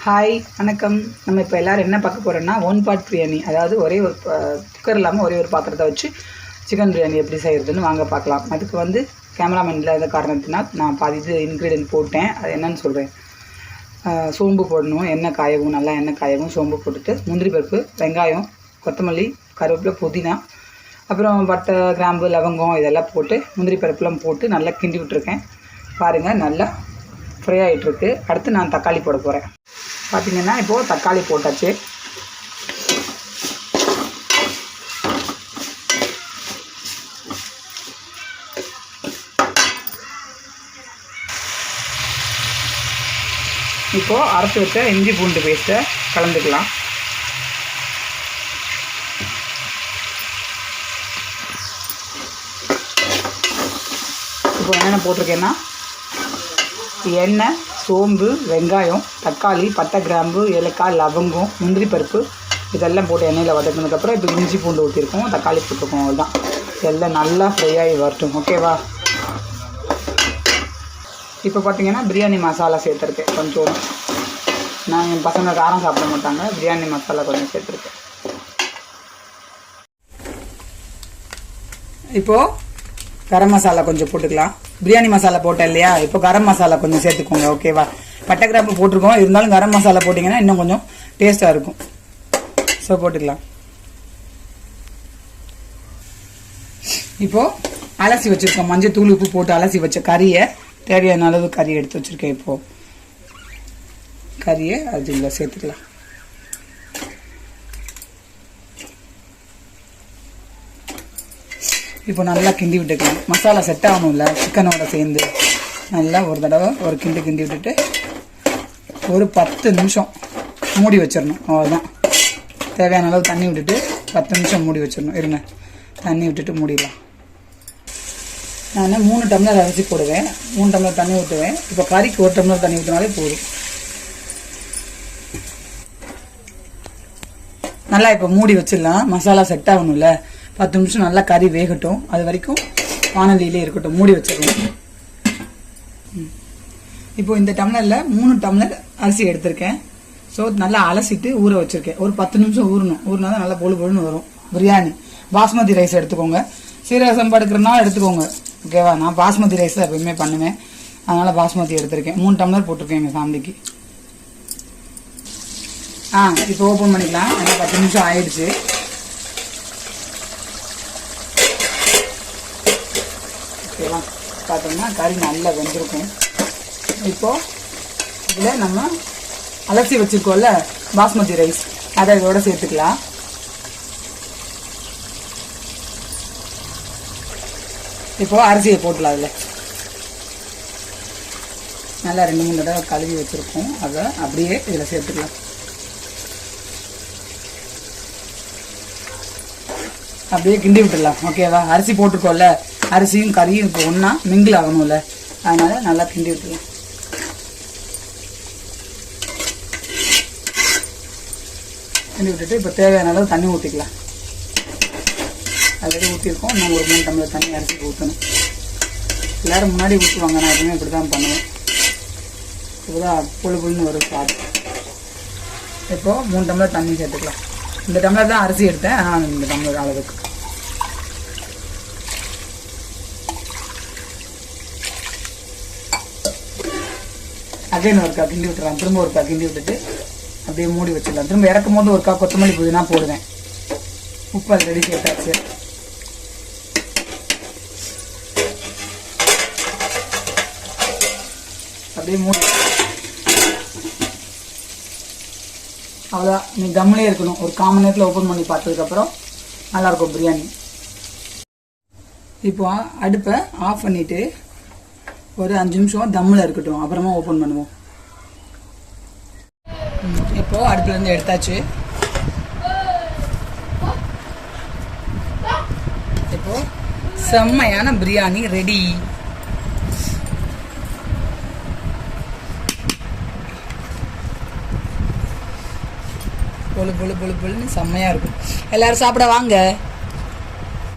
Hi வணக்கம். நம்ம இப்போ எல்லோரும் என்ன பார்க்க போகிறோன்னா ஒன் பார்ட் பிரியாணி, அதாவது ஒரே ஒரு குக்கர் இல்லாமல் ஒரே ஒரு பாத்திரத்தை வச்சு சிக்கன் பிரியாணி எப்படி செய்கிறதுன்னு வாங்க பார்க்கலாம். அதுக்கு வந்து கேமராமேன் இல்லாத காரணத்தினால் நான் பாதி இன்க்ரீடியன்ட் போட்டேன். அது என்னன்னு சொல்கிறேன். சோம்பு போடணும், எண்ணெய் காயவும், நல்லா எண்ணெய் காயவும், சோம்பு போட்டுட்டு முந்திரி பருப்பு, வெங்காயம், கொத்தமல்லி, கருவேப்பிலை, புதினா, அப்புறம் பட்டை, கிராம்பு, லவங்கம் இதெல்லாம் போட்டு முந்திரி பருப்புலாம் போட்டு நல்லா கிண்டி விட்டுருக்கேன். பாருங்கள், நல்லா ஃப்ரை ஆகிட்டுருக்கு. அடுத்து நான் தக்காளி போட போகிறேன். பார்த்திங்கன்னா இப்போது தக்காளி போட்டாச்சு. இப்போது அரைச்சி வச்ச இஞ்சி பூண்டு பேஸ்ட்டை கலந்துக்கலாம். இப்போ என்னென்ன போட்டிருக்கேன்னா எண்ணெய், சோம்பு, வெங்காயம், தக்காளி, பட்டை, கிராம்பு, ஏலக்காய், லவங்கம், முந்திரி பருப்பு இதெல்லாம் போட்டு எண்ணெயில் வதக்கினதுக்கப்புறம் இப்போ இஞ்சி பூண்டு ஊற்றிருக்கோம், தக்காளி போட்டிருக்கோம். அதுதான் எல்லாம் நல்லா ஃப்ரை ஆகி வரட்டும். ஓகேவா? இப்போ பார்த்திங்கன்னா பிரியாணி மசாலா சேர்த்துருக்கேன் கொஞ்சம். நான் என் பசங்க காரம் சாப்பிட மாட்டாங்க, பிரியாணி மசாலா கொஞ்சம் சேர்த்துருக்கேன். இப்போது கரம் மசாலா கொஞ்சம் போட்டுக்கலாம். பிரியாணி மசாலா போட்டேன் இல்லையா, இப்போ கரம் மசாலா கொஞ்சம் சேர்த்துக்கோங்க. ஓகேவா? பட்டை கிராம்பு போட்டிருக்கோம், இருந்தாலும் கரம் மசாலா போட்டிங்கன்னா இன்னும் கொஞ்சம் டேஸ்ட்டாக இருக்கும். ஸோ போட்டுக்கலாம். இப்போது அலசி வச்சுருக்கோம், மஞ்சள் தூள் உப்பு போட்டு அலசி வச்ச கறியை, தேவையான அளவு கறி எடுத்து வச்சுருக்கேன். இப்போது கறியை அது இல்லை சேர்த்துக்கலாம். இப்போ நல்லா கிண்டி விட்டுக்கலாம். மசாலா செட் ஆகணும்ல சிக்கனோட சேர்ந்து. நல்லா ஒரு தடவை ஒரு கிண்டி விட்டுட்டு ஒரு 10 நிமிஷம் மூடி வச்சிடணும். அவ்வளோதான். தேவையான அளவு தண்ணி விட்டுட்டு 10 நிமிஷம் மூடி வச்சிடணும். இருங்க, தண்ணி விட்டுட்டு மூடிடலாம். நான் 3 டம்ளர் அரிசி போடுவேன், 3 டம்ளர் தண்ணி ஊற்றுவேன். இப்போ கறிக்கு 1 டம்ளர் தண்ணி ஊற்றினாலே போதும். நல்லா இப்போ மூடி வச்சிடலாம். மசாலா செட் ஆகணும்ல, 10 நிமிஷம் நல்லா கறி வேகட்டும். அது வரைக்கும் வானலியிலே இருக்கட்டும், மூடி வச்சிடணும். இப்போ இந்த டம்ளரில் 3 டம்ளர் அரிசி எடுத்திருக்கேன். ஸோ நல்லா அலசிட்டு ஊற வச்சிருக்கேன். ஒரு 10 நிமிஷம் ஊறணும். ஊறினா தான் நல்லா பொழுன்னு வரும் பிரியாணி. பாஸ்மதி ரைஸ் எடுத்துக்கோங்க, சீரக சம்பா எடுக்கிறனால எடுத்துக்கோங்க. ஓகேவா? நான் பாஸ்மதி ரைஸ் தான் எப்பவுமே பண்ணுவேன், அதனால் பாஸ்மதி எடுத்திருக்கேன். 3 டம்ளர் போட்டிருக்கேன் எங்கள் ஃபேமிலிக்கு. இப்போ ஓப்பன் பண்ணிக்கலாம். நல்லா 10 நிமிஷம் ஆயிடுச்சு. ஓகேவா? பார்த்தோம்னா கறி நல்லா வெந்திருக்கும். இப்போது இதில் நம்ம அலசி வச்சுருக்கோம்ல பாஸ்மதி ரைஸ், அதை இதோட சேர்த்துக்கலாம். இப்போது அரிசியை போட்டலாம். அதில் நல்லா 2-3 தடவை கழுவி வச்சுருக்கோம், அதை அப்படியே இதில் சேர்த்துக்கலாம். அப்படியே கிண்டி விட்டுடலாம். ஓகேவா? அரிசி போட்டிருக்கோம்ல, அரிசியும் கறியும் இப்போ ஒன்றா மிங்கிள் ஆகணும்ல, அதனால் நல்லா கிண்டி விட்டுடலாம். கிண்டி விட்டுட்டு இப்போ தேவையான அளவு தண்ணி ஊற்றிக்கலாம். ஆல்ரெடி ஊற்றிருக்கோம். இன்னும் ஒரு 3 டம்ளர் தண்ணி அரிசிக்கு ஊற்றணும். எல்லோரும் முன்னாடி ஊற்றுவாங்க, நான் எப்பவுமே இப்படி தான் பண்ணுவேன். இப்போதான் புழுன்னு வரும் சாப்பிட்டு. இப்போது 3 டம்ளர் தண்ணி சேர்த்துக்கலாம். இந்த டம்ளர் தான் அரிசி எடுத்தேன், ஆனால் இந்த டம்ளர் அளவுக்கு. அகைன் ஒருக்கா கிண்டி விட்டுறலாம். திரும்ப ஒருக்கா கிண்டி விட்டுட்டு அப்படியே மூடி வச்சிடலாம். திரும்ப இறக்கும் போது ஒருக்கா கொத்தமல்லி புதினா போடுவேன். உப்பு ஆல்ரெடி சேர்த்தாச்சு. அப்படியே மூடி. அவ்வளோதான். நீ கம்மிலே இருக்கணும். ஒரு 1/4 மணி நேரத்தில் ஓப்பன் பண்ணி பார்த்ததுக்கப்புறம் நல்லாயிருக்கும் பிரியாணி. இப்போ அடுப்பை ஆஃப் பண்ணிவிட்டு ஒரு 5 நிமிஷம் தம்மில் இருக்கட்டும், அப்புறமா ஓப்பன் பண்ணுவோம். இப்போது அடுப்புலேருந்து எடுத்தாச்சு. இப்போது செம்மையான பிரியாணி ரெடி. பொழுன்னு செம்மையாக இருக்கும். எல்லோரும் சாப்பிட வாங்க.